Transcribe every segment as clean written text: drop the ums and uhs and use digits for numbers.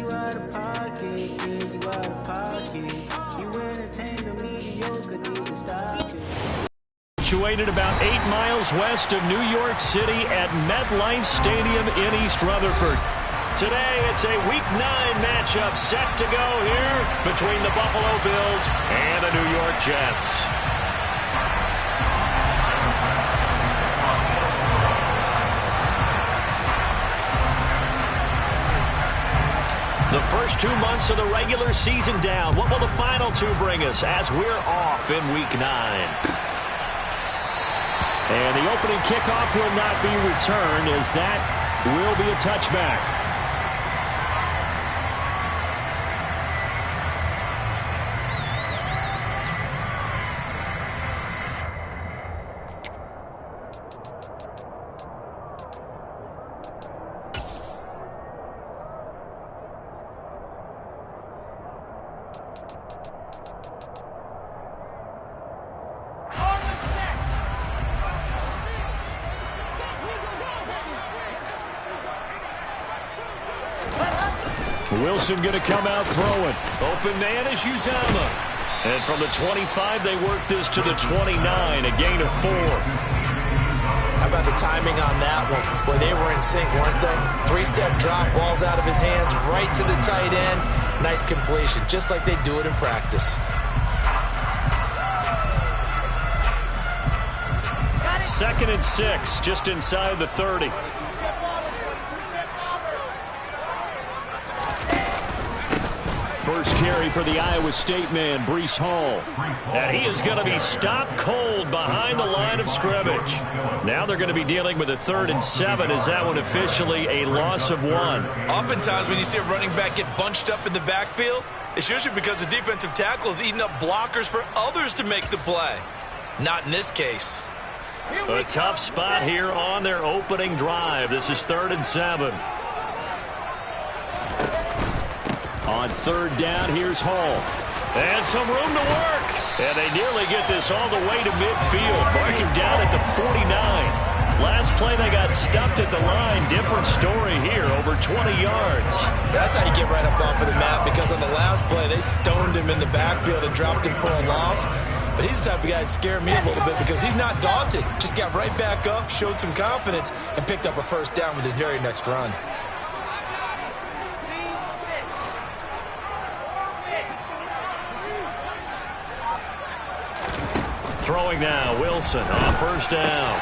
you out of pocket, get you out of pocket. You entertain the mediocre, need to stop it. Situated about 8 miles west of New York City at MetLife Stadium in East Rutherford. Today, it's a Week 9 matchup set to go here between the Buffalo Bills and the New York Jets. The first 2 months of the regular season down. What will the final 2 bring us as we're off in Week 9? And the opening kickoff will not be returned, as that will be a touchback. Wilson going to come out throwing. Open man is Uzomah. And from the 25, they work this to the 29, a gain of 4. How about the timing on that one? Boy, they were in sync, weren't they? 3-step drop, ball's out of his hands, right to the tight end. Nice completion, just like they do it in practice. Second and 6, just inside the 30. First carry for the Iowa State man, Breece Hall. And he is going to be stopped cold behind the line of scrimmage. Now they're going to be dealing with a 3rd and 7. Is that one officially a loss of 1? Oftentimes when you see a running back get bunched up in the backfield, it's usually because the defensive tackle is eating up blockers for others to make the play. Not in this case. A tough spot here on their opening drive. This is 3rd and 7. On 3rd down, here's Hall. And some room to work. And they nearly get this all the way to midfield. Marking down at the 49. Last play, they got stuffed at the line. Different story here, over 20 yards. That's how you get right up off of the map, because on the last play, they stoned him in the backfield and dropped him for a loss. But he's the type of guy that scared me a little bit because he's not daunted. Just got right back up, showed some confidence, and picked up a 1st down with his very next run. Throwing now, Wilson on 1st down.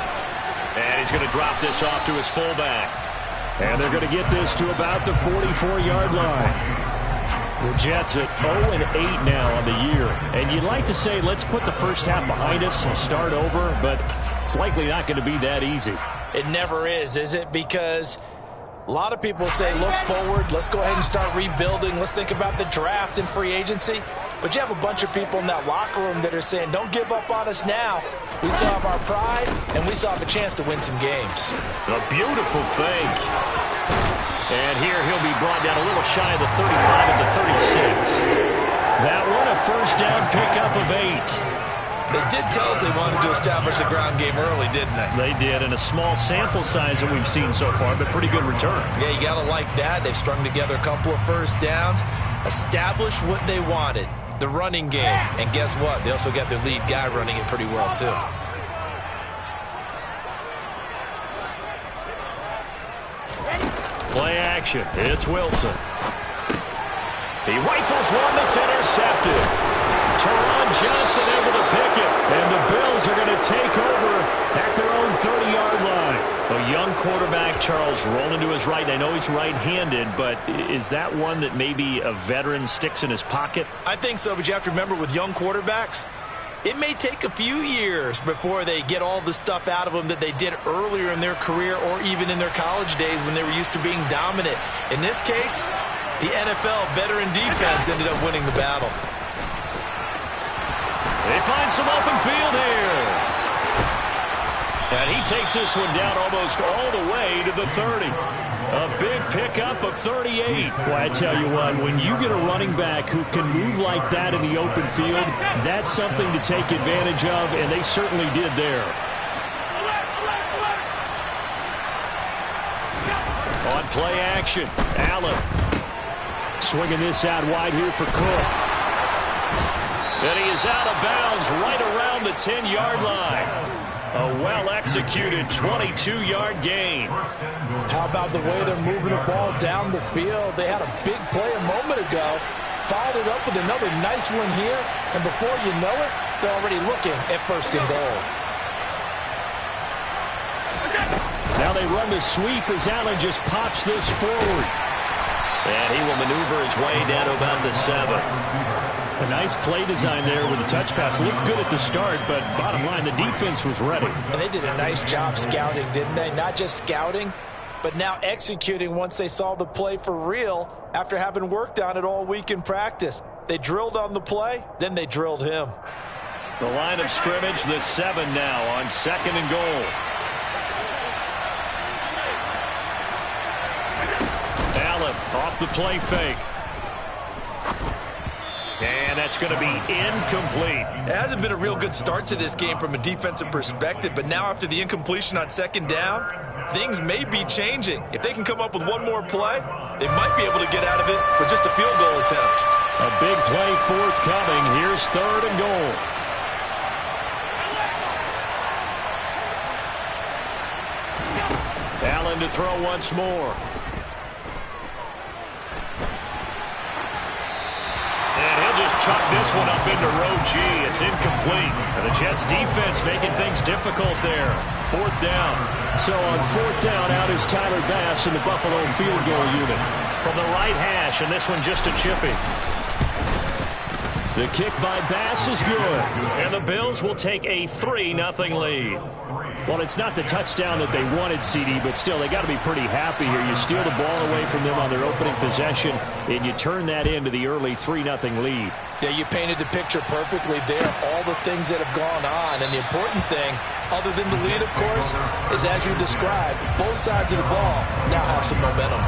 And he's going to drop this off to his fullback. And they're going to get this to about the 44-yard line. The Jets at 0-8 now on the year. And you'd like to say, let's put the first half behind us and start over, but it's likely not going to be that easy. It never is it? Because a lot of people say, look forward, let's go ahead and start rebuilding, let's think about the draft and free agency. But you have a bunch of people in that locker room that are saying, don't give up on us now. We still have our pride, and we still have a chance to win some games. A beautiful fake. And here he'll be brought down a little shy of the 35 at the 36. That one a 1st down pickup of 8. They did tell us they wanted to establish the ground game early, didn't they? They did, and a small sample size that we've seen so far, but pretty good return. Yeah, you got to like that. They've strung together a couple of 1st downs, established what they wanted, the running game. And guess what? They also got their lead guy running it pretty well, too. Play action. It's Wilson. He rifles one that's intercepted. Teron Johnson able to pick it. And the Bills are going to take over at their own 30-yard line. A young quarterback, Charles, rolling to his right. I know he's right-handed, but is that one that maybe a veteran sticks in his pocket? I think so, but you have to remember with young quarterbacks, it may take a few years before they get all the stuff out of them that they did earlier in their career or even in their college days when they were used to being dominant. In this case, the NFL veteran defense ended up winning the battle. They find some open field here. And he takes this one down almost all the way to the 30. A big pickup of 38. Well, I tell you what, when you get a running back who can move like that in the open field, that's something to take advantage of, and they certainly did there. On play action, Allen. Swinging this out wide here for Cook. And he is out of bounds right around the 10-yard line. A well-executed 22-yard gain. How about the way they're moving the ball down the field? They had a big play a moment ago. Followed it up with another nice one here. And before you know it, they're already looking at 1st and goal. Now they run the sweep as Allen just pops this forward. And he will maneuver his way down to about the 7. A nice play design there with the touch pass. Looked good at the start, but bottom line, the defense was ready. And they did a nice job scouting, didn't they? Not just scouting, but now executing once they saw the play for real after having worked on it all week in practice. They drilled on the play, then they drilled him. The line of scrimmage, the 7 now on 2nd and goal. Allen off the play fake. And that's going to be incomplete. It hasn't been a real good start to this game from a defensive perspective, but now after the incompletion on 2nd down, things may be changing. If they can come up with one more play, they might be able to get out of it with just a field goal attempt. A big play forthcoming. Here's 3rd and goal. Allen to throw once more. Chuck this one up into row G. It's incomplete. And the Jets defense making things difficult there. 4th down. So on 4th down, out is Tyler Bass in the Buffalo field goal unit. From the right hash, and this one just a chippy. The kick by Bass is good. And the Bills will take a 3-0 lead. Well, it's not the touchdown that they wanted, CD, but still, they got to be pretty happy here. You steal the ball away from them on their opening possession, and you turn that into the early 3-0 lead. Yeah, you painted the picture perfectly there, all the things that have gone on. And the important thing, other than the lead, of course, is as you described, both sides of the ball now have some momentum.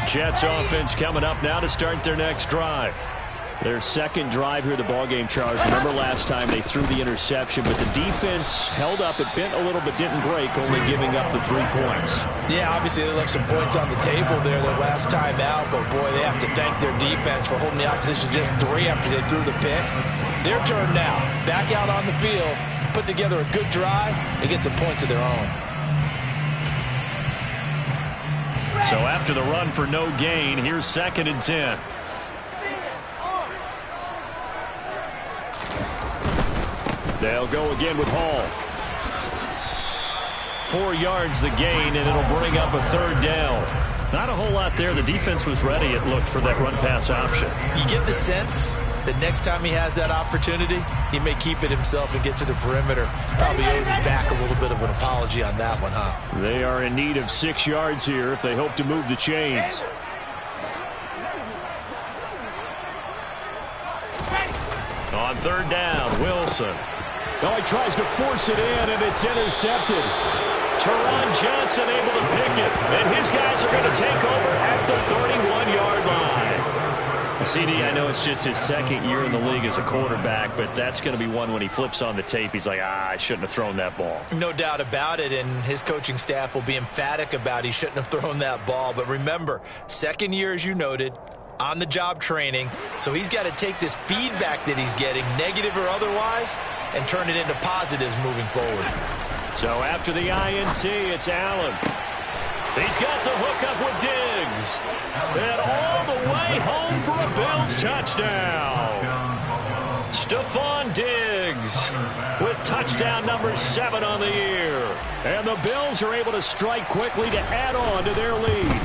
Jets offense coming up now to start their next drive. Their 2nd drive here, the ballgame, Charles. Remember last time they threw the interception, but the defense held up. It bent a little but didn't break, only giving up the 3 points. Yeah, obviously they left some points on the table there their last time out, but boy, they have to thank their defense for holding the opposition just 3 after they threw the pick. Their turn now. Back out on the field, put together a good drive, and get some points of their own. So after the run for no gain, here's 2nd and 10. They'll go again with Hall. 4 yards the gain, and it'll bring up a 3rd down. Not a whole lot there. The defense was ready, it looked, for that run-pass option. You get the sense that next time he has that opportunity, he may keep it himself and get to the perimeter. Probably owes his back a little bit of an apology on that one, huh? They are in need of 6 yards here if they hope to move the chains. On 3rd down, Wilson. Oh, he tries to force it in, and it's intercepted. Teron Johnson able to pick it, and his guys are going to take over at the 31-yard line. CD, I know it's just his 2nd year in the league as a quarterback, but that's going to be one when he flips on the tape. He's like, I shouldn't have thrown that ball. No doubt about it, and his coaching staff will be emphatic about he shouldn't have thrown that ball. But remember, 2nd year, as you noted, on-the-job training, so he's got to take this feedback that he's getting, negative or otherwise, and turn it into positives moving forward. So after the INT, it's Allen. He's got the hookup with Diggs. And all the way home for a Bills touchdown. Stephon Diggs with touchdown number 7 on the year. And the Bills are able to strike quickly to add on to their lead.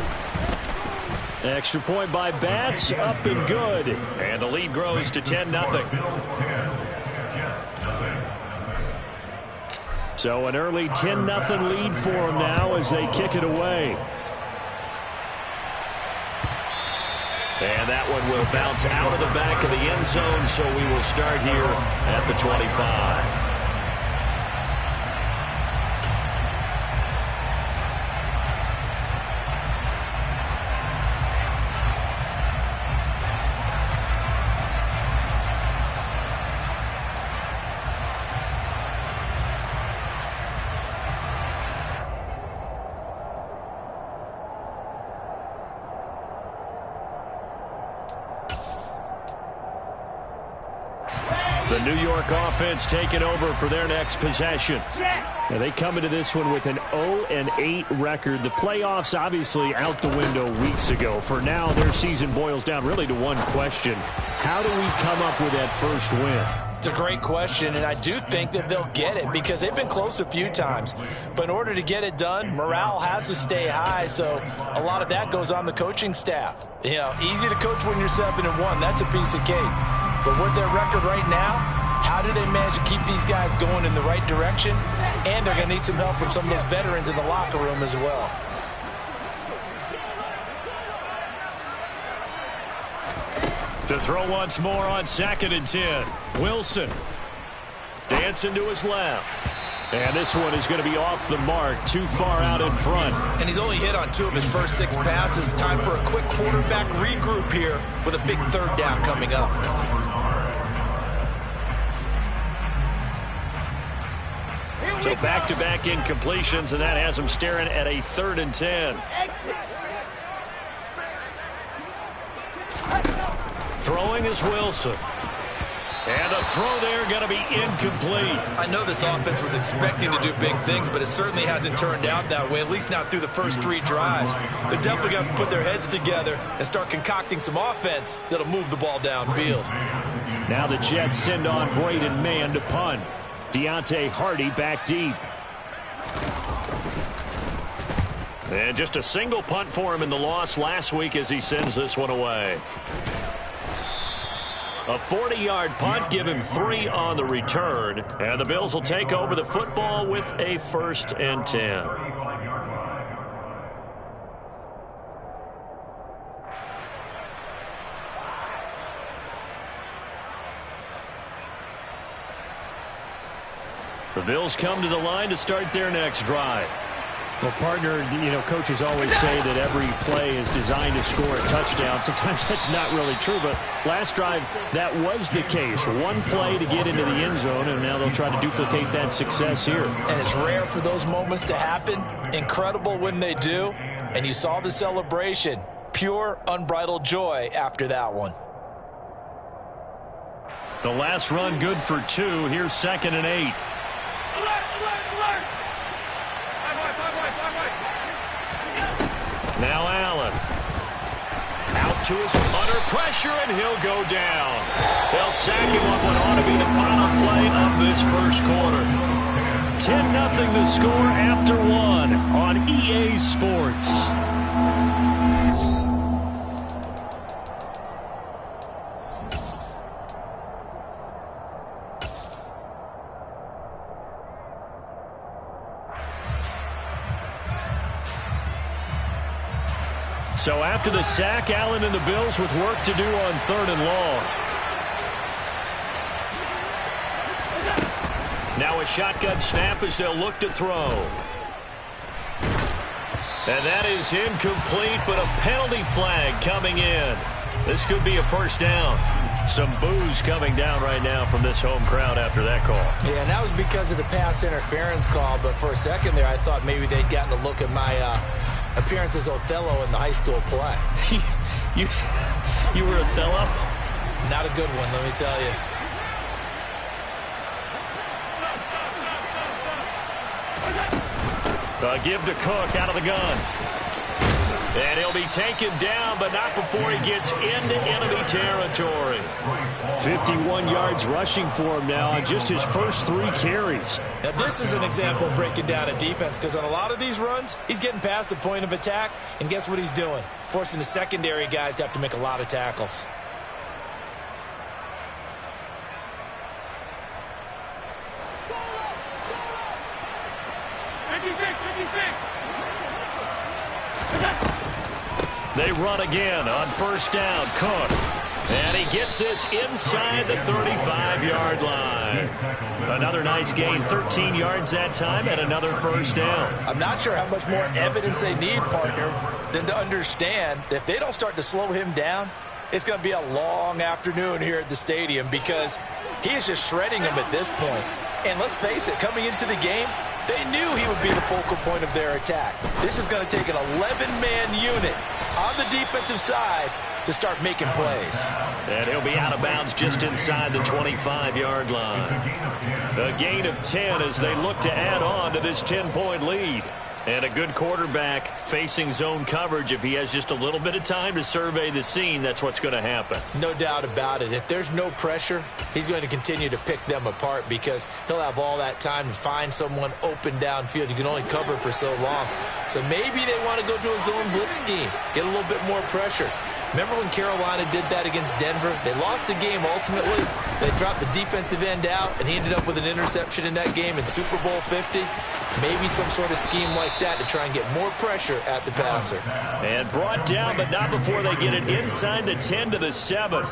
Extra point by Bass, up and good. And the lead grows to 10-0. So an early 10-0 lead for them now as they kick it away. And that one will bounce out of the back of the end zone, so we will start here at the 25. The New York offense taking over for their next possession. Now they come into this one with an 0-8 record. The playoffs obviously out the window weeks ago. For now, their season boils down really to one question. How do we come up with that first win? It's a great question, and I do think that they'll get it because they've been close a few times. But in order to get it done, morale has to stay high, so a lot of that goes on the coaching staff. You know, easy to coach when you're 7-1. That's a piece of cake. But with their record right now, how do they manage to keep these guys going in the right direction? And they're going to need some help from some of those veterans in the locker room as well. To throw once more on 2nd and 10. Wilson. Dancing to his left. And this one is going to be off the mark, too far out in front. And he's only hit on 2 of his first 6 passes. Time for a quick quarterback regroup here with a big 3rd down coming up. So back-to-back incompletions, and that has him staring at a 3rd and 10. Throwing is Wilson. And a throw there going to be incomplete. I know this offense was expecting to do big things, but it certainly hasn't turned out that way, at least not through the first 3 drives. They're definitely going to have to put their heads together and start concocting some offense that'll move the ball downfield. Now the Jets send on Braden Mann to punt. Deontay Hardy back deep. And just a single punt for him in the loss last week as he sends this one away. A 40-yard punt, give him 3 on the return. And the Bills will take over the football with a 1st and 10. The Bills come to the line to start their next drive. Well, partner, you know, coaches always say that every play is designed to score a touchdown. Sometimes that's not really true, but last drive, that was the case. One play to get into the end zone, and now they'll try to duplicate that success here. And it's rare for those moments to happen. Incredible when they do. And you saw the celebration. Pure, unbridled joy after that one. The last run good for 2. Here's 2nd and 8. Now Allen. Out to his under pressure, and he'll go down. They'll sack him on what ought to be the final play of this first quarter. 10-0 the score after 1 on EA Sports. So after the sack, Allen and the Bills with work to do on 3rd and long. Now a shotgun snap as they'll look to throw. And that is incomplete, but a penalty flag coming in. This could be a 1st down. Some boos coming down right now from this home crowd after that call. Yeah, and that was because of the pass interference call, but for a second there I thought maybe they'd gotten a look at my appearance as Othello in the high school play. You were Othello? Not a good one, let me tell you. Give to Cook out of the gun. And he'll be taken down, but not before he gets into enemy territory. 51 yards rushing for him now on just his first 3 carries. Now, this is an example of breaking down a defense, because on a lot of these runs, he's getting past the point of attack, and guess what he's doing? Forcing the secondary guys to have to make a lot of tackles. They run again on 1st down. Cook. And he gets this inside the 35-yard line. Another nice gain, 13 yards that time, and another 1st down. I'm not sure how much more evidence they need, partner, than to understand that if they don't start to slow him down, it's going to be a long afternoon here at the stadium, because he is just shredding them at this point. And let's face it, coming into the game, they knew he would be the focal point of their attack. This is going to take an 11-man unit on the defensive side to start making plays. And he'll be out of bounds just inside the 25-yard line. A gain of 10 as they look to add on to this 10-point lead. And a good quarterback facing zone coverage. If he has just a little bit of time to survey the scene, that's what's going to happen. No doubt about it. If there's no pressure, he's going to continue to pick them apart because he'll have all that time to find someone open downfield. You can only cover for so long. So maybe they want to go to a zone blitz scheme, get a little bit more pressure. Remember when Carolina did that against Denver? They lost the game ultimately. They dropped the defensive end out, and he ended up with an interception in that game in Super Bowl 50. Maybe some sort of scheme like that to try and get more pressure at the passer. And brought down, but not before they get it inside the 10 to the 7.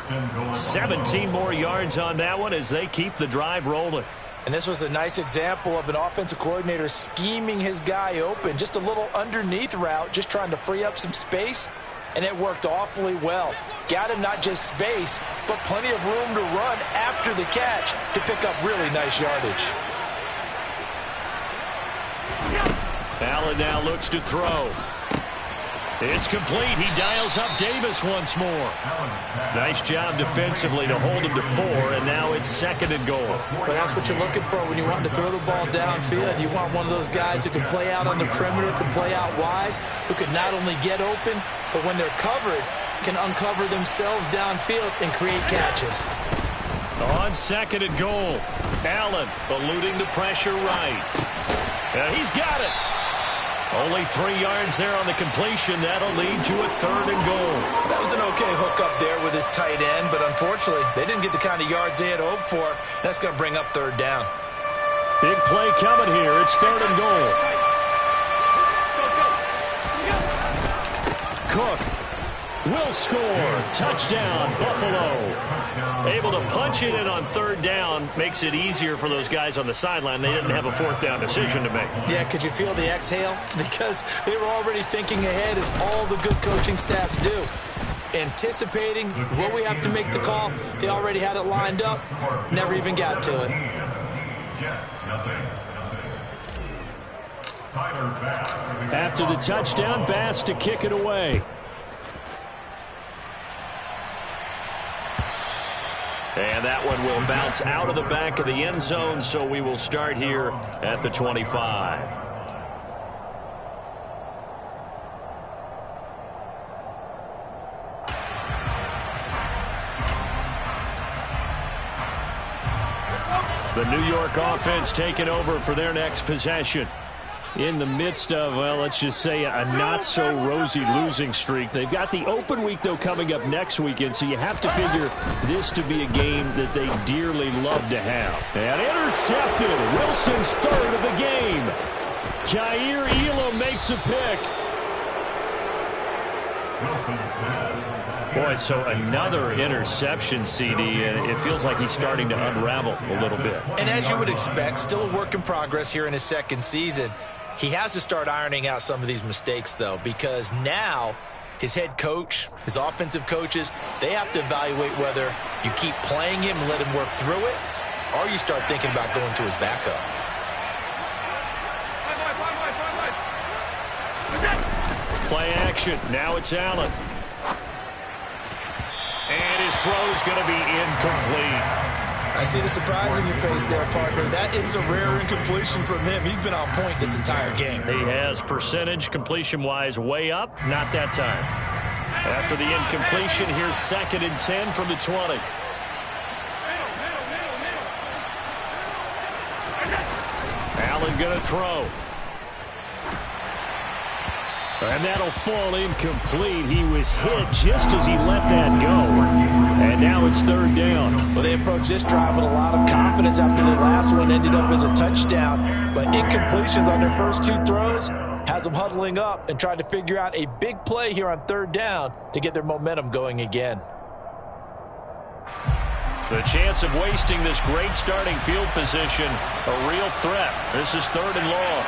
17 more yards on that one as they keep the drive rolling. And this was a nice example of an offensive coordinator scheming his guy open. Just a little underneath route, just trying to free up some space. And it worked awfully well. Got him not just space, but plenty of room to run after the catch to pick up really nice yardage. Allen now looks to throw. It's complete. He dials up Davis once more. Nice job defensively to hold him to 4, and now it's 2nd and goal. But that's what you're looking for when you want to throw the ball downfield. You want one of those guys who can play out on the perimeter, can play out wide, who can not only get open, but when they're covered, can uncover themselves downfield and create catches. On 2nd and goal, Allen eluding the pressure right. He's got it. Only 3 yards there on the completion. That'll lead to a 3rd and goal. That was an okay hook up there with his tight end, but unfortunately, they didn't get the kind of yards they had hoped for. That's going to bring up 3rd down. Big play coming here. It's 3rd and goal. Cook will score. Touchdown, Buffalo. Able to punch it in on 3rd down makes it easier for those guys on the sideline. They didn't have a 4th down decision to make. Yeah, could you feel the exhale? Because they were already thinking ahead, as all the good coaching staffs do. Anticipating what we have to make the call. They already had it lined up. Never even got to it. After the touchdown, Bass to kick it away. And that one will bounce out of the back of the end zone, so we will start here at the 25. The New York offense taking over for their next possession. In the midst of, well, let's just say a not-so-rosy losing streak. They've got the open week, though, coming up next weekend, so you have to figure this to be a game that they dearly love to have. And intercepted. Wilson's 3rd of the game. Kaiir Elam makes a pick. Boy, so another interception, CD, and it feels like he's starting to unravel a little bit. And as you would expect, still a work in progress here in his 2nd season. He has to start ironing out some of these mistakes, though, because now his head coach, his offensive coaches, they have to evaluate whether you keep playing him and let him work through it, or you start thinking about going to his backup. Play action. Now it's Allen. And his throw is going to be incomplete. I see the surprise in your face there, partner. That is a rare incompletion from him. He's been on point this entire game. He has percentage completion-wise way up. Not that time. After the incompletion, here's 2nd and 10 from the 20. Allen going to throw. And that'll fall incomplete. He was hit just as he let that go. And now it's 3rd down. Well, they approached this drive with a lot of confidence after their last one ended up as a touchdown. But incompletions on their first 2 throws has them huddling up and trying to figure out a big play here on 3rd down to get their momentum going again. The chance of wasting this great starting field position, a real threat. This is 3rd and long.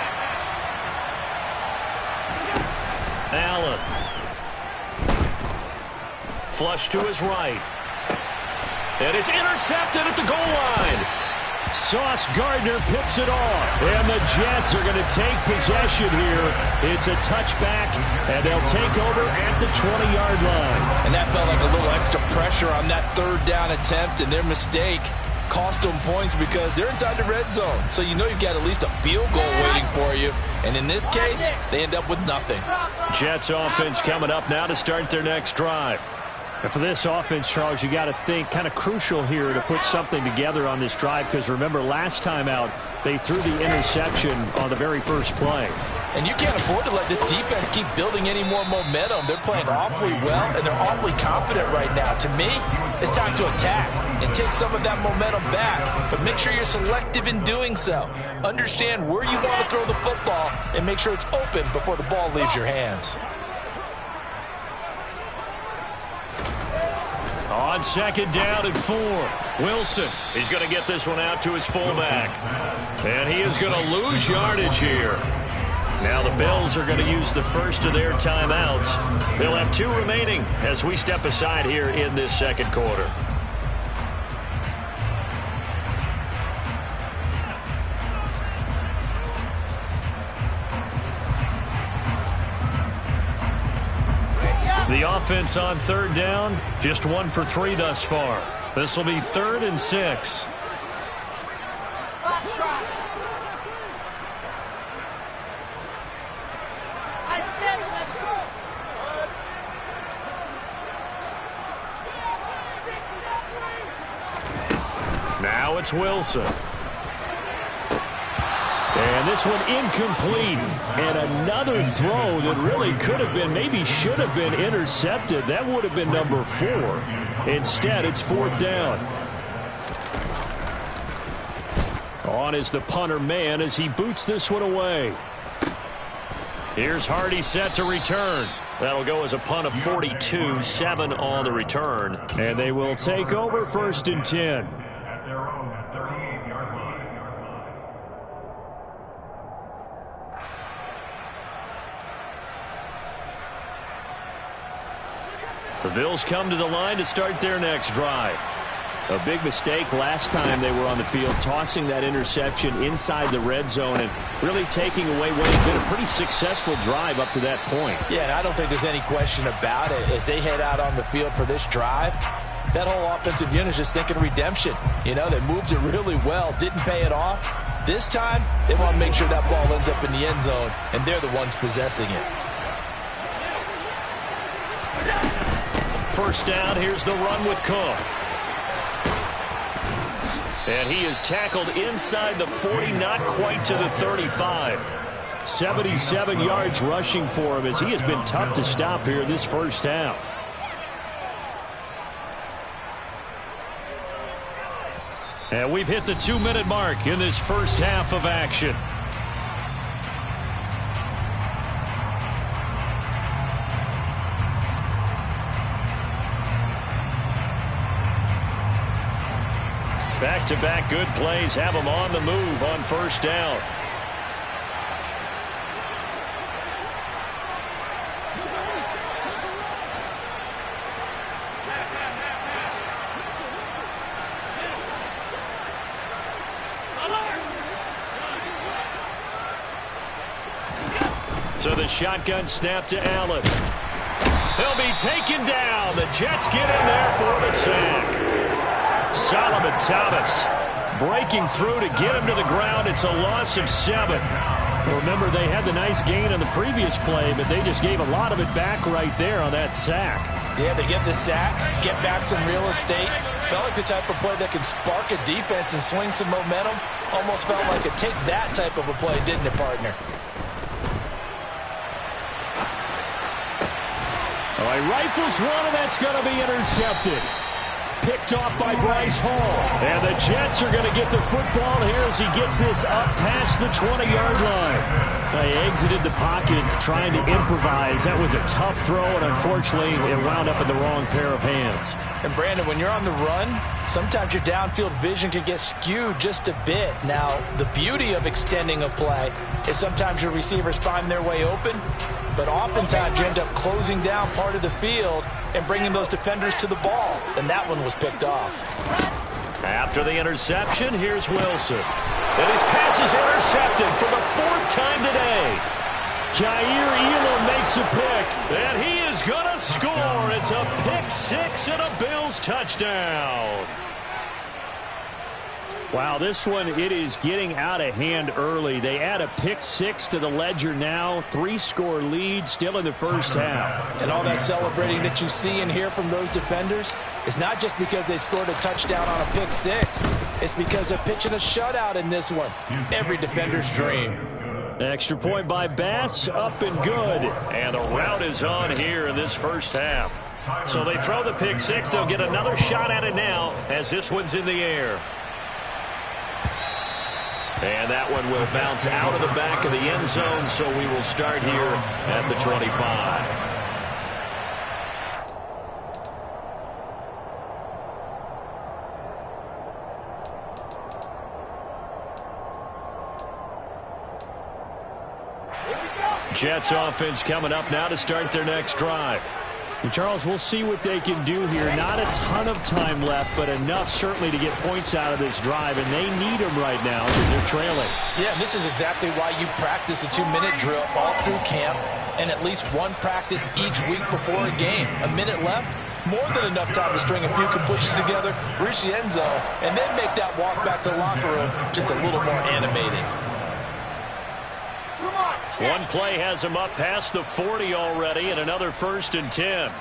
Allen. Flush to his right. And it's intercepted at the goal line. Sauce Gardner picks it off. And the Jets are going to take possession here. It's a touchback, and they'll take over at the 20-yard line. And that felt like a little extra pressure on that third down attempt, and their mistake cost them points because they're inside the red zone. So you know you've got at least a field goal waiting for you. And in this case, they end up with nothing. Jets offense coming up now to start their next drive. And for this offense, Charles, you got to think kind of crucial here to put something together on this drive because remember last time out they threw the interception on the very first play. And you can't afford to let this defense keep building any more momentum. They're playing awfully well, and they're awfully confident right now. To me, it's time to attack and take some of that momentum back. But make sure you're selective in doing so. Understand where you want to throw the football and make sure it's open before the ball leaves your hands. On second down and 4, Wilson. He's going to get this one out to his fullback. And he is going to lose yardage here. Now the Bills are going to use the first of their timeouts. They'll have 2 remaining as we step aside here in this second quarter. The offense on third down, just 1 for 3 thus far. This will be 3rd and 6. Now it's Wilson. And this one incomplete. And another throw that really could have been, maybe should have been intercepted. That would have been number 4. Instead, it's 4th down. On is the punter man as he boots this one away. Here's Hardy set to return. That'll go as a punt of 42, 7 on the return. And they will take over 1st and 10. The Bills come to the line to start their next drive. A big mistake last time they were on the field, tossing that interception inside the red zone and really taking away what had been a pretty successful drive up to that point. Yeah, and I don't think there's any question about it. As they head out on the field for this drive, that whole offensive unit is just thinking redemption. You know, they moved it really well, didn't pay it off. This time, they want to make sure that ball ends up in the end zone, and they're the ones possessing it. First down, here's the run with Cook. And he is tackled inside the 40, not quite to the 35. 77 yards rushing for him as he has been tough to stop here in this first half. And we've hit the 2-minute mark in this first half of action. Back-to-back good plays have them on the move on first down. So the shotgun snap to Allen. He'll be taken down. The Jets get in there for the sack. Solomon Thomas breaking through to get him to the ground. It's a loss of 7. Remember, they had the nice gain on the previous play, but they just gave a lot of it back right there on that sack. Yeah, they get the sack, get back some real estate. Felt like the type of play that can spark a defense and swing some momentum. Almost felt like a take that type of a play, didn't it, partner? All right, rifles one, and that's going to be intercepted. Picked off by Bryce Hall. And the Jets are going to get the football here as he gets this up past the 20-yard line. They exited the pocket trying to improvise. That was a tough throw, and unfortunately, it wound up in the wrong pair of hands. And, Brandon, when you're on the run, sometimes your downfield vision can get skewed just a bit. Now, the beauty of extending a play is sometimes your receivers find their way open, but oftentimes you end up closing down part of the field and bringing those defenders to the ball, and that one was picked off. After the interception, here's Wilson. And his pass is intercepted for the 4th time today. Kaiir Elam makes a pick, and he is going to score. It's a pick 6 and a Bills touchdown. Wow, this one, it is getting out of hand early. They add a pick 6 to the ledger now. 3-score lead still in the first half. And all that celebrating that you see and hear from those defenders is not just because they scored a touchdown on a pick 6. It's because they're pitching a shutout in this one. Every defender's dream. Extra point by Bass, up and good. And the route is on here in this first half. So they throw the pick 6. They'll get another shot at it now as this one's in the air. And that one will bounce out of the back of the end zone, so we will start here at the 25. Jets offense coming up now to start their next drive. And Charles, we'll see what they can do here. Not a ton of time left, but enough certainly to get points out of this drive, and they need them right now because they're trailing. Yeah, and this is exactly why you practice a 2-minute drill all through camp and at least one practice each week before a game. A minute left, more than enough time to string a few completions together, reach the end zone, and then make that walk back to the locker room just a little more animating. One play has him up past the 40 already, and another 1st and 10.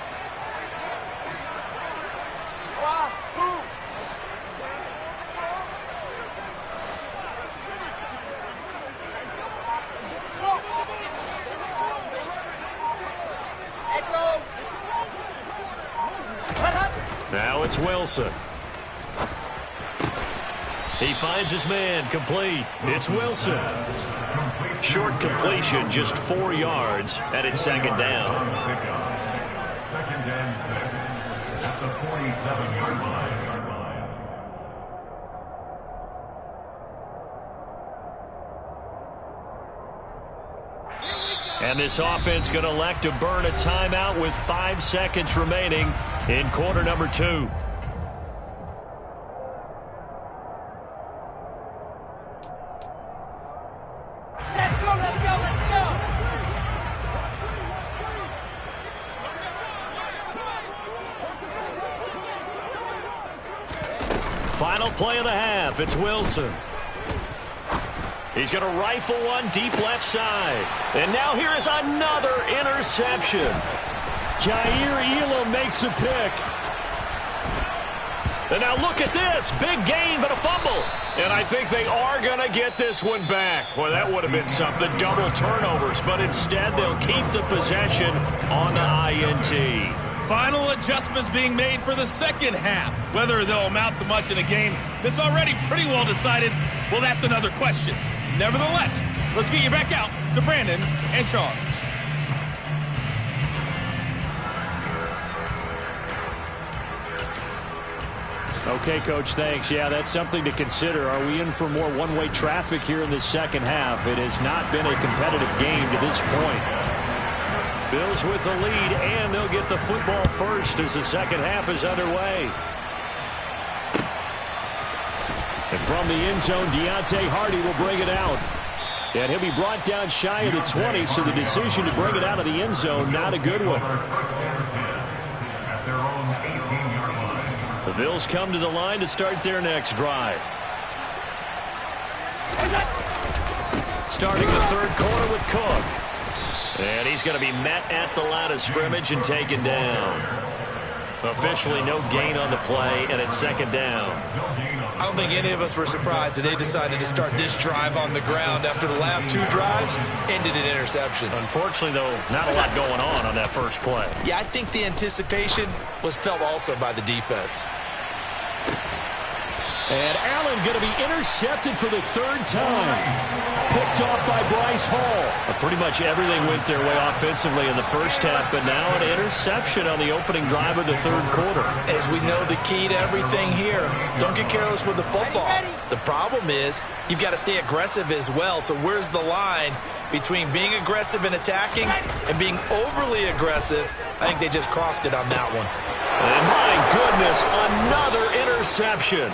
Now it's Wilson. He finds his man, complete. It's Wilson. Short completion, just 4 yards, and it's 2nd down. 2nd and 6 at the 47-yard line. And this offense going to elect to burn a timeout with 5 seconds remaining in quarter number 2. Final play of the half. It's Wilson. He's going to rifle one deep left side. And now here is another interception. Kaiir Elam makes a pick. And now look at this. Big gain, but a fumble. And I think they are going to get this one back. Well, that would have been something. Double turnovers. But instead, they'll keep the possession on the INT. Final adjustments being made for the second half. Whether they'll amount to much in a game that's already pretty well decided, well, that's another question. Nevertheless, let's get you back out to Brandon and Charles. Okay, Coach, thanks. Yeah, that's something to consider. Are we in for more one-way traffic here in the second half? It has not been a competitive game to this point. Bills with the lead, and they'll get the football first as the second half is underway. And from the end zone, Deontay Hardy will bring it out. And he'll be brought down shy of the 20, so the decision to bring it out of the end zone, not a good one. The Bills come to the line to start their next drive. Starting the third quarter with Cook. And he's going to be met at the line of scrimmage and taken down. Officially no gain on the play, and it's 2nd down. I don't think any of us were surprised that they decided to start this drive on the ground after the last 2 drives ended in interceptions. Unfortunately, though, not a lot going on that first play. Yeah, I think the anticipation was felt also by the defense. And Allen going to be intercepted for the 3rd time. Picked off by Bryce Hall. Pretty much everything went their way offensively in the first half, but now an interception on the opening drive of the 3rd quarter. As we know, the key to everything here, don't get careless with the football. The problem is you've got to stay aggressive as well. So where's the line between being aggressive and attacking and being overly aggressive? I think they just crossed it on that one. And my goodness, another interception.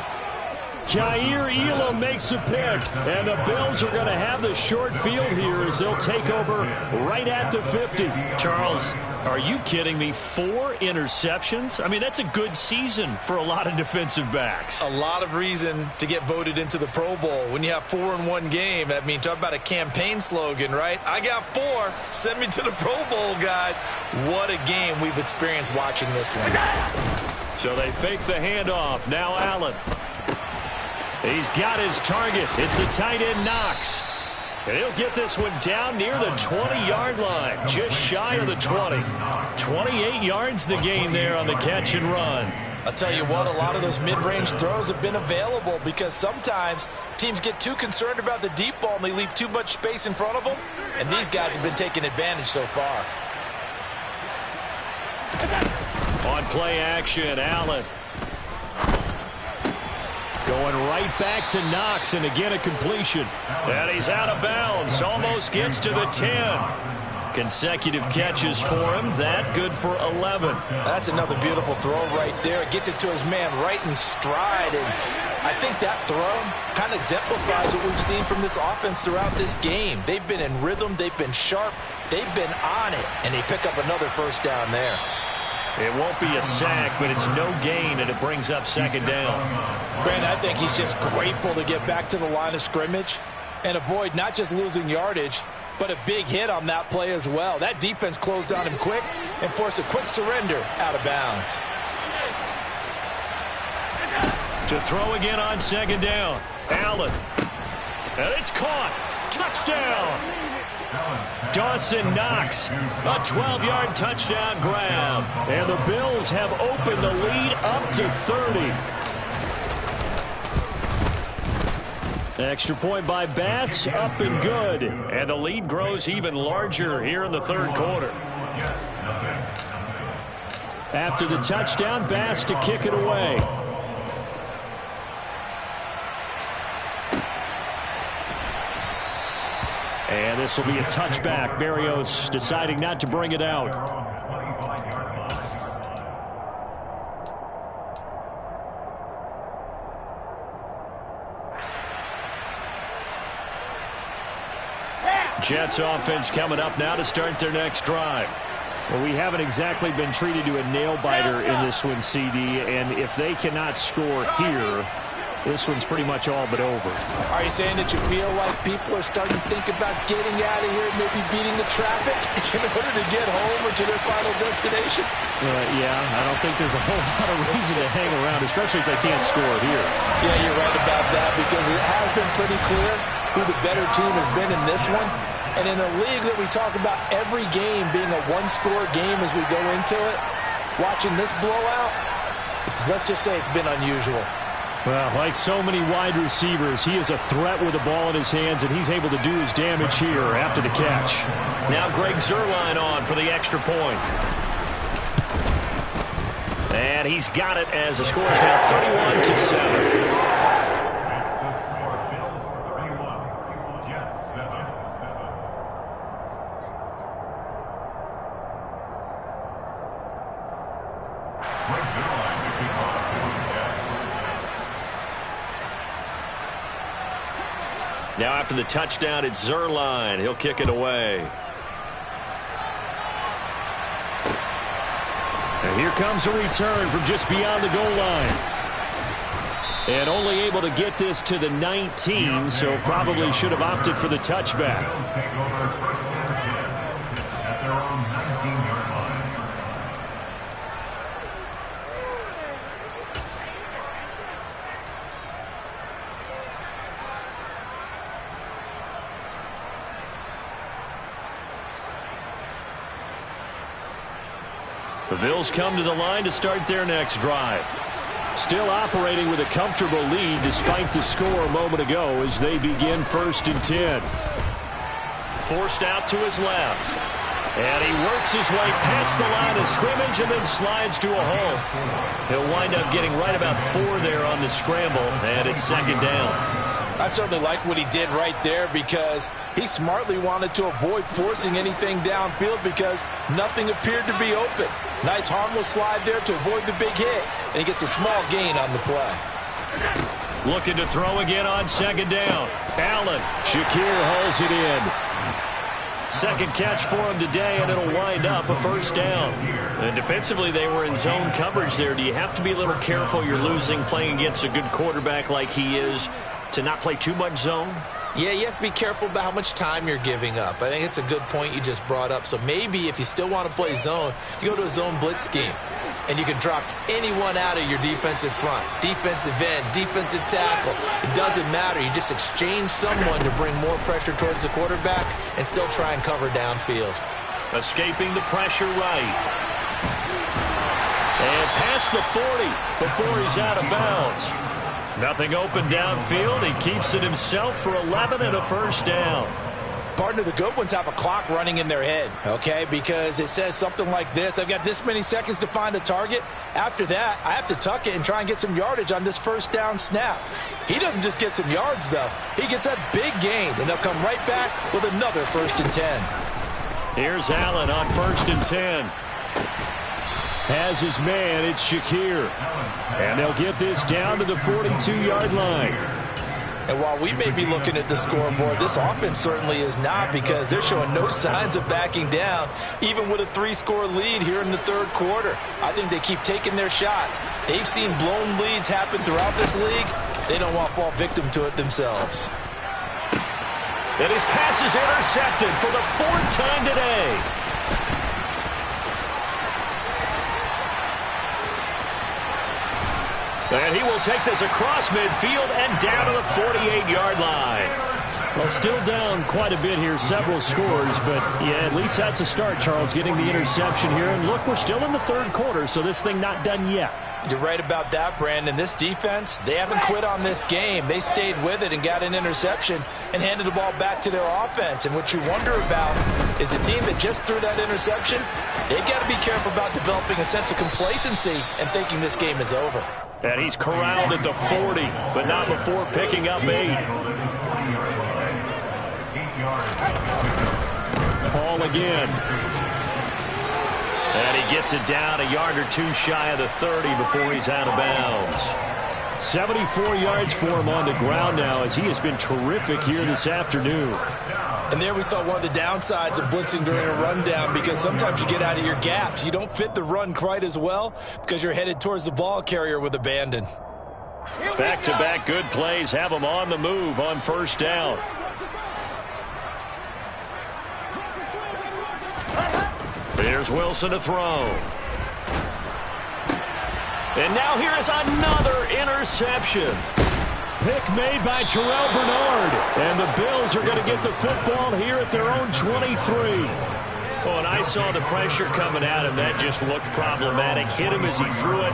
Kaiir Elam makes a pick, and the Bills are going to have the short field here as they'll take over right at the 50. Charles, are you kidding me? 4 interceptions? I mean, that's a good season for a lot of defensive backs. A lot of reason to get voted into the Pro Bowl. When you have 4 in one game, I mean, talk about a campaign slogan, right? I got 4. Send me to the Pro Bowl, guys. What a game we've experienced watching this one. So they fake the handoff. Now Allen. He's got his target. It's the tight end Knox. And he'll get this one down near the 20-yard line, just shy of the 20. 28 yards the gain there on the catch and run. I'll tell you what, a lot of those mid-range throws have been available because sometimes teams get too concerned about the deep ball and they leave too much space in front of them. And these guys have been taking advantage so far. On play action, Allen. Going right back to Knox, and again a completion. And he's out of bounds, almost gets to the 10. Consecutive catches for him, that good for 11. That's another beautiful throw right there. It gets it to his man right in stride, and I think that throw kind of exemplifies what we've seen from this offense throughout this game. They've been in rhythm, they've been sharp, they've been on it, and they pick up another first down there. It won't be a sack, but it's no gain, and it brings up second down. Brandon, I think he's just grateful to get back to the line of scrimmage and avoid not just losing yardage, but a big hit on that play as well. That defense closed on him quick and forced a quick surrender out of bounds. To throw again on second down, Allen. And it's caught. Touchdown. Dawson Knox, a 12-yard touchdown grab. And the Bills have opened the lead up to 30. Extra point by Bass, up and good. And the lead grows even larger here in the third quarter. After the touchdown, Bass to kick it away. And this will be a touchback. Berrios deciding not to bring it out. Jets offense coming up now to start their next drive. Well, we haven't exactly been treated to a nail-biter in this one, CD, and if they cannot score here, this one's pretty much all but over. Are you saying that you feel like people are starting to think about getting out of here, maybe beating the traffic in order to get home or to their final destination? Yeah, I don't think there's a whole lot of reason to hang around, especially if they can't score here. Yeah, you're right about that because it has been pretty clear who the better team has been in this one. And in a league that we talk about every game being a one-score game as we go into it, watching this blowout, let's just say it's been unusual. Well, like so many wide receivers, he is a threat with the ball in his hands, and he's able to do his damage here after the catch. Now Greg Zuerlein on for the extra point. And he's got it as the score is now 31-7. Now after the touchdown, it's Zuerlein. He'll kick it away. And here comes a return from just beyond the goal line. And only able to get this to the 19, so probably should have opted for the touchback. At their own 19-yard line. The Bills come to the line to start their next drive. Still operating with a comfortable lead despite the score a moment ago as they begin 1st and 10. Forced out to his left. And he works his way past the line of scrimmage and then slides to a hole. He'll wind up getting right about 4 there on the scramble, and it's second down. I certainly like what he did right there because he smartly wanted to avoid forcing anything downfield because nothing appeared to be open. Nice harmless slide there to avoid the big hit, and he gets a small gain on the play. Looking to throw again on second down. Allen. Shakir hauls it in. Second catch for him today, and it'll wind up a first down. And defensively, they were in zone coverage there. Do you have to be a little careful? You're losing playing against a good quarterback like he is to not play too much zone? Yeah, you have to be careful about how much time you're giving up. I think it's a good point you just brought up. So maybe if you still want to play zone, you go to a zone blitz scheme. And you can drop anyone out of your defensive front. Defensive end, defensive tackle. It doesn't matter. You just exchange someone to bring more pressure towards the quarterback and still try and cover downfield. Escaping the pressure right. And past the 40 before he's out of bounds. Nothing open downfield. He keeps it himself for 11 and a first down. Partner, the good ones have a clock running in their head, okay? Because it says something like this. I've got this many seconds to find a target. After that, I have to tuck it and try and get some yardage on this first down snap. He doesn't just get some yards, though. He gets a big gain, and they'll come right back with another 1st and 10. Here's Allen on 1st and 10. Has his man, it's Shakir. And they'll get this down to the 42-yard line. And while we may be looking at the scoreboard, this offense certainly is not, because they're showing no signs of backing down, even with a 3-score lead here in the 3rd quarter. I think they keep taking their shots. They've seen blown leads happen throughout this league. They don't want to fall victim to it themselves. And his pass is intercepted for the 4th time today. And he will take this across midfield and down to the 48-yard line. Well, still down quite a bit here, several scores, but yeah, at least that's a start, Charles, getting the interception here. And look, we're still in the 3rd quarter, so this thing not done yet. You're right about that, Brandon. This defense, they haven't quit on this game. They stayed with it and got an interception and handed the ball back to their offense. And what you wonder about is the team that just threw that interception, they've got to be careful about developing a sense of complacency and thinking this game is over. And he's corralled at the 40, but not before picking up 8. Ball again. And he gets it down a yard or two shy of the 30 before he's out of bounds. 74 yards for him on the ground now, as he has been terrific here this afternoon. And there we saw one of the downsides of blitzing during a rundown, because sometimes you get out of your gaps. You don't fit the run quite as well because you're headed towards the ball carrier with abandon. Back-to-back good plays have him on the move on 1st down. Here's Wilson to throw. And now here is another interception. Pick made by Terrell Bernard. And the Bills are going to get the football here at their own 23. Oh, and I saw the pressure coming at him. That just looked problematic. Hit him as he threw it,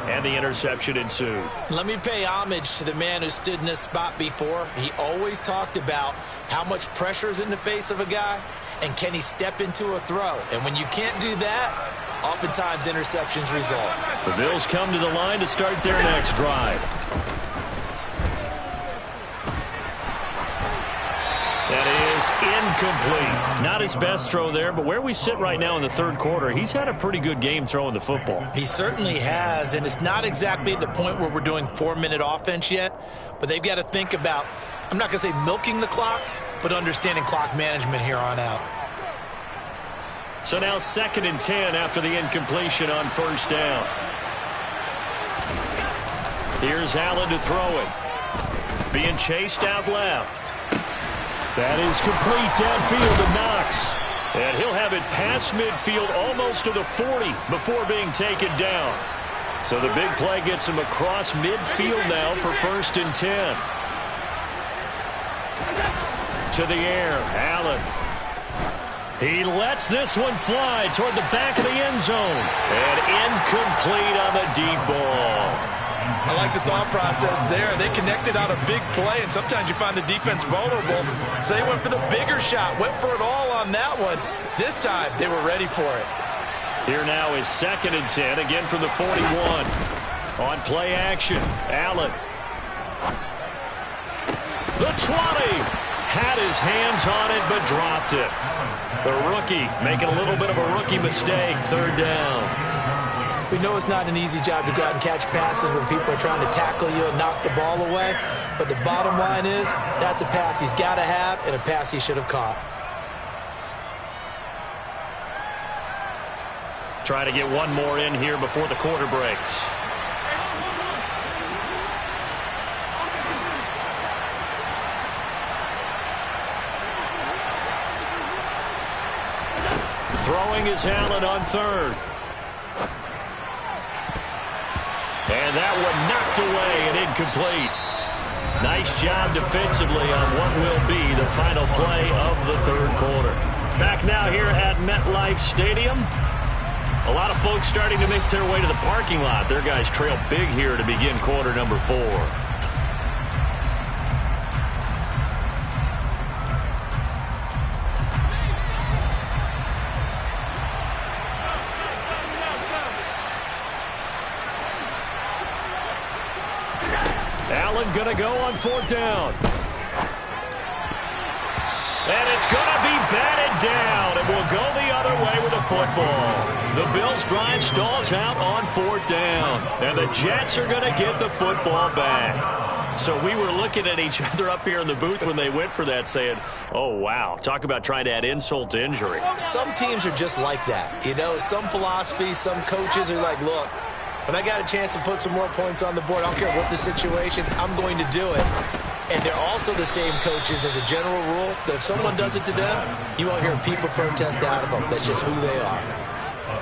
and the interception ensued. Let me pay homage to the man who stood in this spot before. He always talked about how much pressure is in the face of a guy, and can he step into a throw. And when you can't do that, oftentimes interceptions result. The Bills come to the line to start their next drive. That is incomplete. Not his best throw there, but where we sit right now in the 3rd quarter, he's had a pretty good game throwing the football. He certainly has, and it's not exactly at the point where we're doing 4-minute offense yet, but they've got to think about, I'm not going to say milking the clock, but understanding clock management here on out. So now 2nd and 10 after the incompletion on 1st down. Here's Allen to throw it. Being chased out left. That is complete downfield to Knox. And he'll have it past midfield almost to the 40 before being taken down. So the big play gets him across midfield now for 1st and 10. To the air, Allen. He lets this one fly toward the back of the end zone. And incomplete on the deep ball. I like the thought process there. They connected on a big play, and sometimes you find the defense vulnerable. So they went for the bigger shot, went for it all on that one. This time, they were ready for it. Here now is 2nd and 10, again from the 41. On play action, Allen. The 20. Had his hands on it, but dropped it. The rookie making a little bit of a rookie mistake, 3rd down. We know it's not an easy job to go out and catch passes when people are trying to tackle you and knock the ball away. But the bottom line is, that's a pass he's got to have and a pass he should have caught. Try to get one more in here before the quarter breaks. Throwing is Allen on third. And that one knocked away and incomplete. Nice job defensively on what will be the final play of the third quarter. Back now here at MetLife Stadium. A lot of folks starting to make their way to the parking lot. Their guys trail big here to begin quarter number 4. Allen going to go on 4th down. And it's going to be batted down. It will go the other way with the football. The Bills drive stalls out on 4th down. And the Jets are going to get the football back. So we were looking at each other up here in the booth when they went for that saying, oh, wow, talk about trying to add insult to injury. Some teams are just like that. You know, some philosophies, some coaches are like, look, when I got a chance to put some more points on the board, I don't care what the situation, I'm going to do it. And they're also the same coaches as a general rule that if someone does it to them, you won't hear people protest out of them. That's just who they are.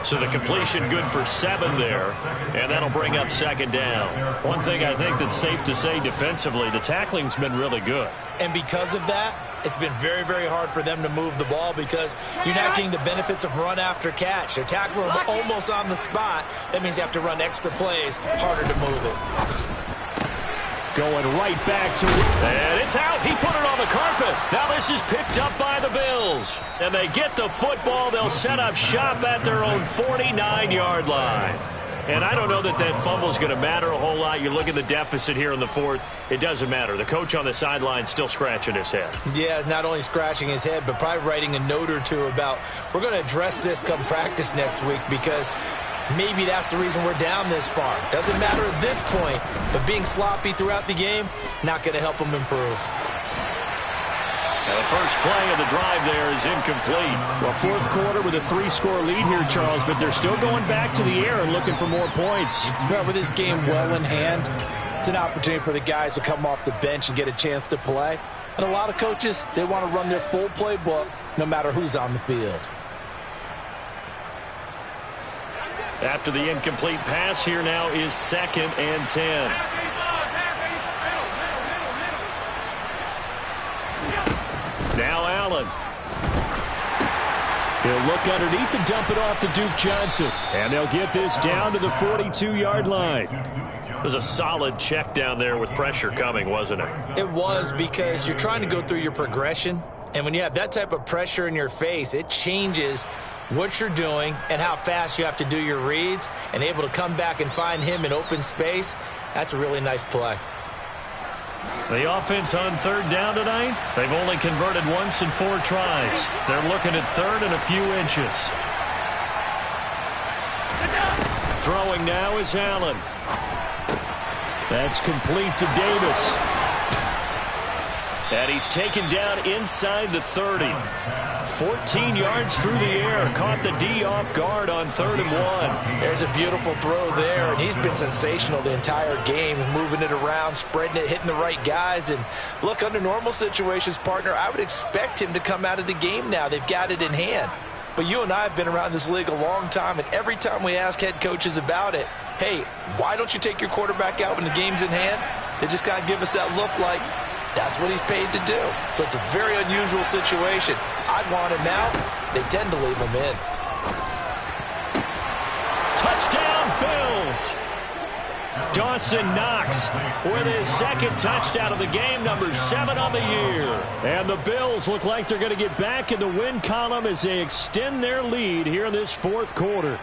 So the completion good for 7 there, and that'll bring up 2nd down. One thing I think that's safe to say defensively, the tackling's been really good. And because of that, it's been very, very hard for them to move the ball because you're not getting the benefits of run after catch. They're tackling them almost on the spot. That means you have to run extra plays, harder to move it. Going right back to it. And it's out. He put it on the carpet. Now this is picked up by the Bills. And they get the football. They'll set up shop at their own 49-yard line. And I don't know that that fumble is going to matter a whole lot. You look at the deficit here in the 4th. It doesn't matter. The coach on the sideline still scratching his head. Yeah, not only scratching his head, but probably writing a note or two about we're going to address this come practice next week because maybe that's the reason we're down this far. Doesn't matter at this point, but being sloppy throughout the game, not going to help them improve. Now the first play of the drive there is incomplete. Well, 4th quarter with a 3-score lead here, Charles, but they're still going back to the air and looking for more points. Well, with this game well in hand, it's an opportunity for the guys to come off the bench and get a chance to play. And a lot of coaches, they want to run their full playbook no matter who's on the field. After the incomplete pass, here now is 2nd and 10. Now Allen. He'll look underneath and dump it off to Duke Johnson. And they'll get this down to the 42-yard line. It was a solid check down there with pressure coming, wasn't it? It was because you're trying to go through your progression. And when you have that type of pressure in your face, it changes what you're doing and how fast you have to do your reads. And able to come back and find him in open space, that's a really nice play. The offense on 3rd down tonight, they've only converted once in 4 tries. They're looking at 3rd and a few inches. Throwing now is Allen. That's complete to Davis. And he's taken down inside the 30. 14 yards through the air. Caught the D off guard on 3rd and 1. There's a beautiful throw there, and he's been sensational the entire game, moving it around, spreading it, hitting the right guys. And look, under normal situations, partner, I would expect him to come out of the game now. They've got it in hand. But you and I have been around this league a long time, and every time we ask head coaches about it, hey, why don't you take your quarterback out when the game's in hand? They just kind of give us that look like, that's what he's paid to do. So it's a very unusual situation. I'd want him out. They tend to leave him in. Touchdown, Bills! Dawson Knox with his 2nd touchdown of the game, number 7 on the year. And the Bills look like they're going to get back in the win column as they extend their lead here in this 4th quarter.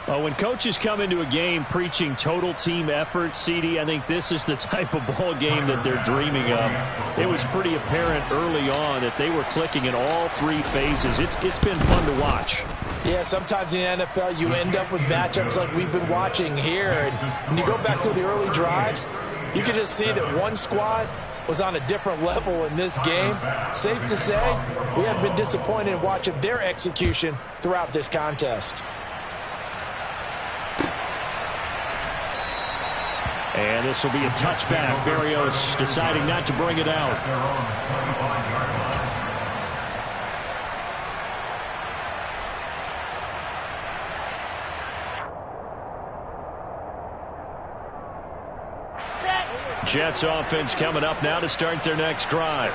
When coaches come into a game preaching total team effort, CD, I think this is the type of ball game that they're dreaming of. It was pretty apparent early on that they were clicking in all 3 phases. It's been fun to watch. Yeah, sometimes in the NFL you end up with matchups like we've been watching here. And when you go back to the early drives, you can just see that one squad was on a different level in this game. Safe to say, we have been disappointed in watching their execution throughout this contest. And this will be a touchback. Berrios deciding not to bring it out. Jets offense coming up now to start their next drive.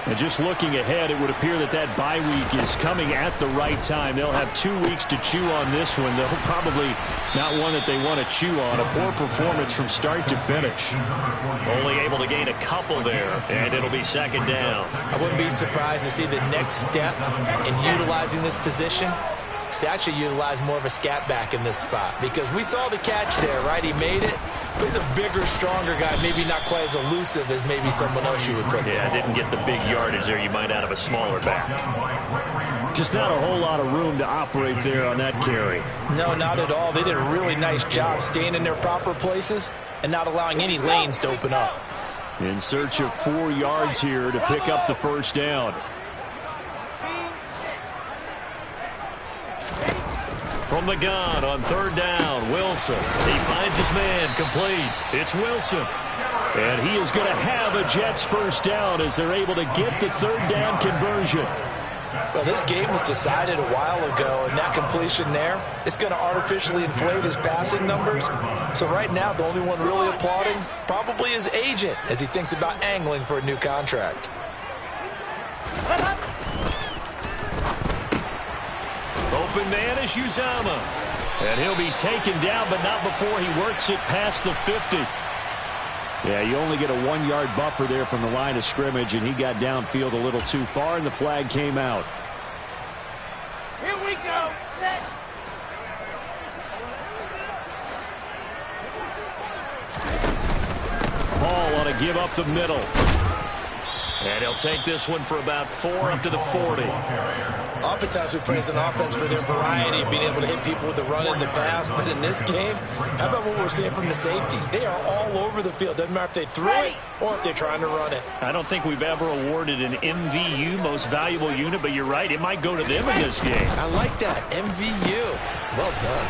And just looking ahead, it would appear that that bye week is coming at the right time. They'll have 2 weeks to chew on this one. They'll probably not one that they want to chew on. A poor performance from start to finish. Only able to gain a couple there, and it'll be second down. I wouldn't be surprised to see the next step in utilizing this position. To actually utilize more of a scat back in this spot, because we saw the catch there, right? He made it, but he's a bigger, stronger guy, maybe not quite as elusive as maybe someone else you would put there. Yeah, didn't get the big yardage there you might out of a smaller back. Just not a whole lot of room to operate there on that carry. No, not at all. They did a really nice job staying in their proper places and not allowing any lanes to open up. In search of 4 yards here to pick up the first down. From the gun on third down, Wilson. He finds his man, complete. It's Wilson. And he is going to have a Jets first down as they're able to get the third down conversion. Well, this game was decided a while ago, and that completion there, it's going to artificially inflate his passing numbers. So right now, the only one really applauding probably his agent as he thinks about angling for a new contract. Open man is Uzomah. And he'll be taken down, but not before he works it past the 50. Yeah, you only get a 1-yard buffer there from the line of scrimmage, and he got downfield a little too far, and the flag came out. Here we go. Set. Ball ought to give up the middle. And he'll take this one for about 4 up to the 40. Oftentimes we praise an offense for their variety of being able to hit people with the run and the pass. But in this game, how about what we're seeing from the safeties? They are all over the field. Doesn't matter if they threw it or if they're trying to run it. I don't think we've ever awarded an MVU, most valuable unit, but you're right. It might go to them in this game. I like that. MVU. Well done.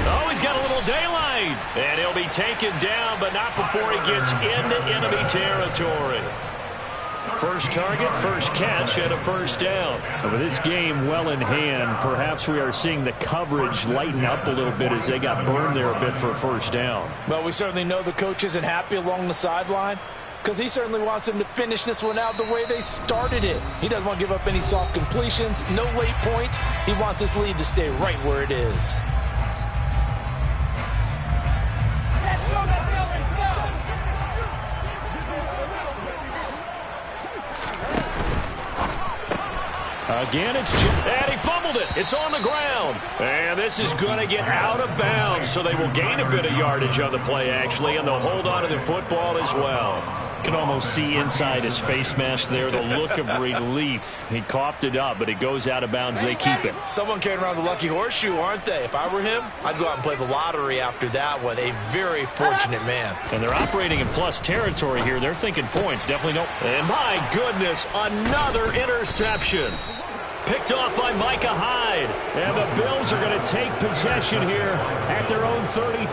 Oh, he's got a little daylight. And he'll be taken down, but not before he gets into enemy territory. First target, first catch, and a first down. And with this game well in hand, perhaps we are seeing the coverage lighten up a little bit as they got burned there a bit for a first down. Well, we certainly know the coach isn't happy along the sideline because he certainly wants them to finish this one out the way they started it. He doesn't want to give up any soft completions, no late points. He wants this lead to stay right where it is. Again, and he fumbled it. It's on the ground. And this is going to get out of bounds, so they will gain a bit of yardage on the play, actually, and they'll hold on to the football as well. You can almost see inside his face mask there the look of relief. He coughed it up, but it goes out of bounds. They keep it. Someone carrying around the lucky horseshoe, aren't they? If I were him, I'd go out and play the lottery after that one. A very fortunate man. And they're operating in plus territory here. They're thinking points. Definitely don't. And my goodness, another interception. Picked off by Micah Hyde. And the Bills are going to take possession here at their own 33.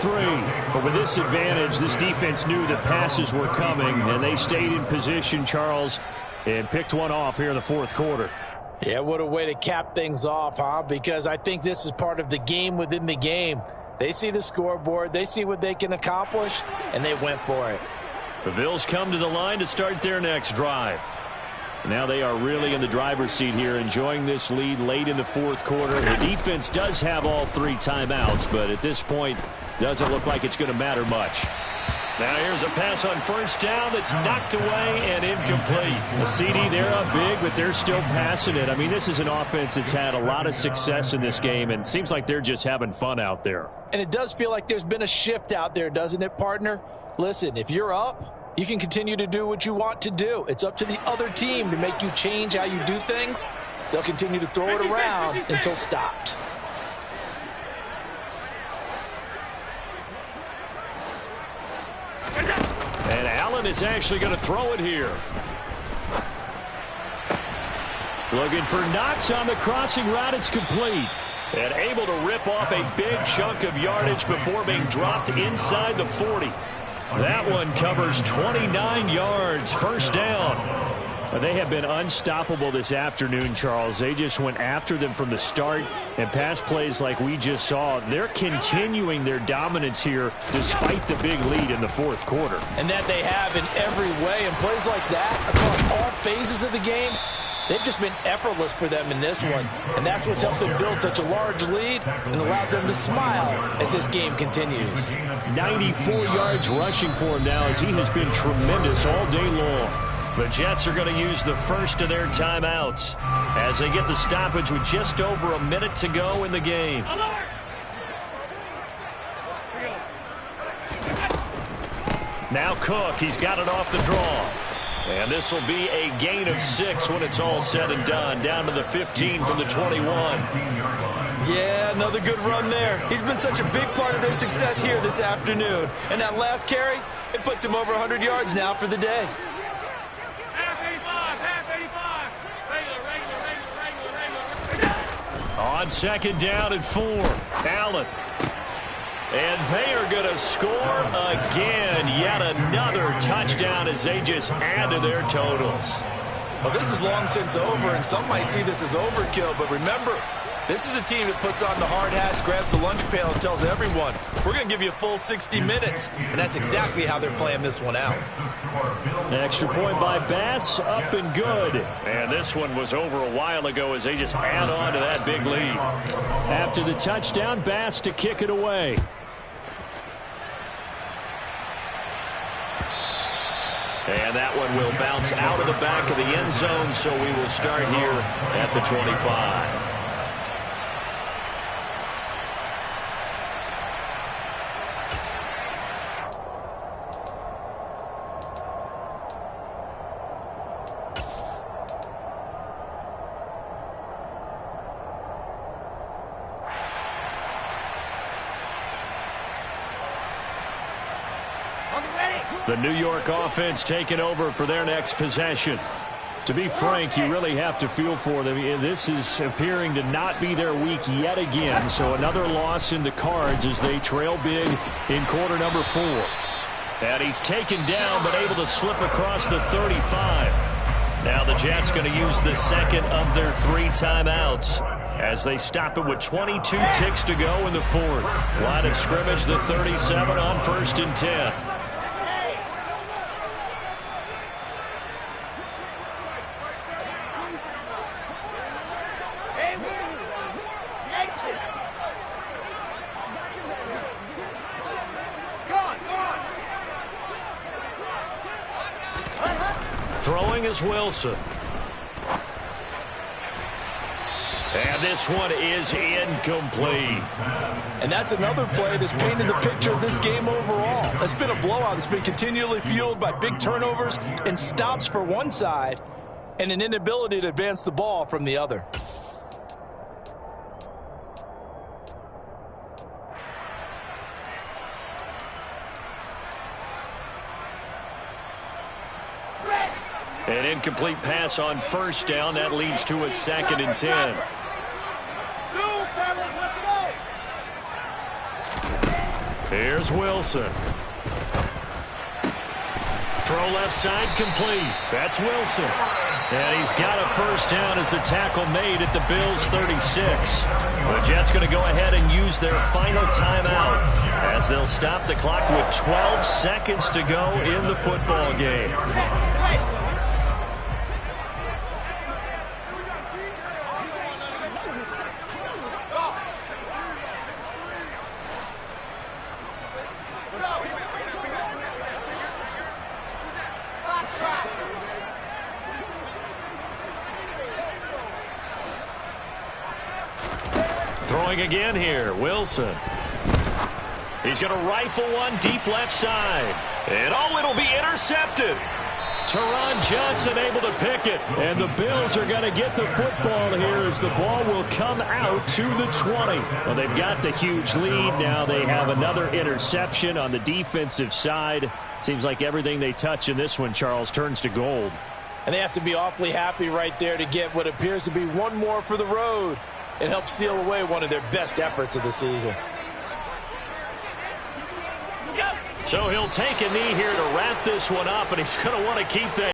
But with this advantage, this defense knew that passes were coming, and they stayed in position, Charles, and picked one off here in the fourth quarter. Yeah, what a way to cap things off, huh? Because I think this is part of the game within the game. They see the scoreboard, they see what they can accomplish, and they went for it. The Bills come to the line to start their next drive. Now they are really in the driver's seat here, enjoying this lead late in the fourth quarter. The defense does have all 3 timeouts, but at this point, doesn't look like it's going to matter much. Now here's a pass on first down that's knocked away and incomplete. The CD, they're up big, but they're still passing it. I mean, this is an offense that's had a lot of success in this game, and it seems like they're just having fun out there. And it does feel like there's been a shift out there, doesn't it, partner? Listen, if you're up, you can continue to do what you want to do. It's up to the other team to make you change how you do things. they'll continue to throw it around until stopped. And Allen is actually going to throw it here. Looking for Knox on the crossing route. It's complete. And able to rip off a big chunk of yardage before being dropped inside the 40. That one covers 29 yards. First down. They have been unstoppable this afternoon, Charles. They just went after them from the start, and pass plays like we just saw, they're continuing their dominance here despite the big lead in the fourth quarter. And that they have in every way, and plays like that across all phases of the game, they've just been effortless for them in this one. And that's what's helped them build such a large lead and allowed them to smile as this game continues. 94 yards rushing for him now as he has been tremendous all day long. The Jets are going to use the first of their timeouts as they get the stoppage with just over a minute to go in the game. Now Cook, he's got it off the draw. And this will be a gain of 6 when it's all said and done. Down to the 15 from the 21. Yeah, another good run there. He's been such a big part of their success here this afternoon. And that last carry, it puts him over 100 yards now for the day. On second down and 4, Allen. And they are going to score again. Yet another touchdown as they just add to their totals. Well, this is long since over, and some might see this as overkill. But remember, this is a team that puts on the hard hats, grabs the lunch pail, and tells everyone, we're going to give you a full 60 minutes. And that's exactly how they're playing this one out. Extra point by Bass, up and good. And this one was over a while ago as they just add on to that big lead. After the touchdown, Bass to kick it away. And that one will bounce out of the back of the end zone, so we will start here at the 25. The New York offense taking over for their next possession. To be frank, you really have to feel for them. This is appearing to not be their week yet again. So another loss in the cards as they trail big in quarter number 4. And he's taken down but able to slip across the 35. Now the Jets going to use the second of their 3 timeouts as they stop it with 22 ticks to go in the fourth. Line of scrimmage, the 37 on 1st and 10. Throwing is Wilson. And this one is incomplete. And that's another play that's painted the picture of this game overall. It's been a blowout. It's been continually fueled by big turnovers and stops for one side and an inability to advance the ball from the other. An incomplete pass on 1st down. That leads to a 2nd and 10. Here's Wilson. Throw left side complete. That's Wilson. And he's got a 1st down as the tackle made at the Bills' 36. The Jets going to go ahead and use their final timeout as they'll stop the clock with 12 seconds to go in the football game. Throwing again here, Wilson. He's going to rifle one deep left side. And oh, it'll be intercepted. Teron Johnson able to pick it. And the Bills are going to get the football here as the ball will come out to the 20. Well, they've got the huge lead. Now they have another interception on the defensive side. Seems like everything they touch in this one, Charles, turns to gold. And they have to be awfully happy right there to get what appears to be one more for the road. It helps seal away one of their best efforts of the season. So he'll take a knee here to wrap this one up, and he's going to want to keep that.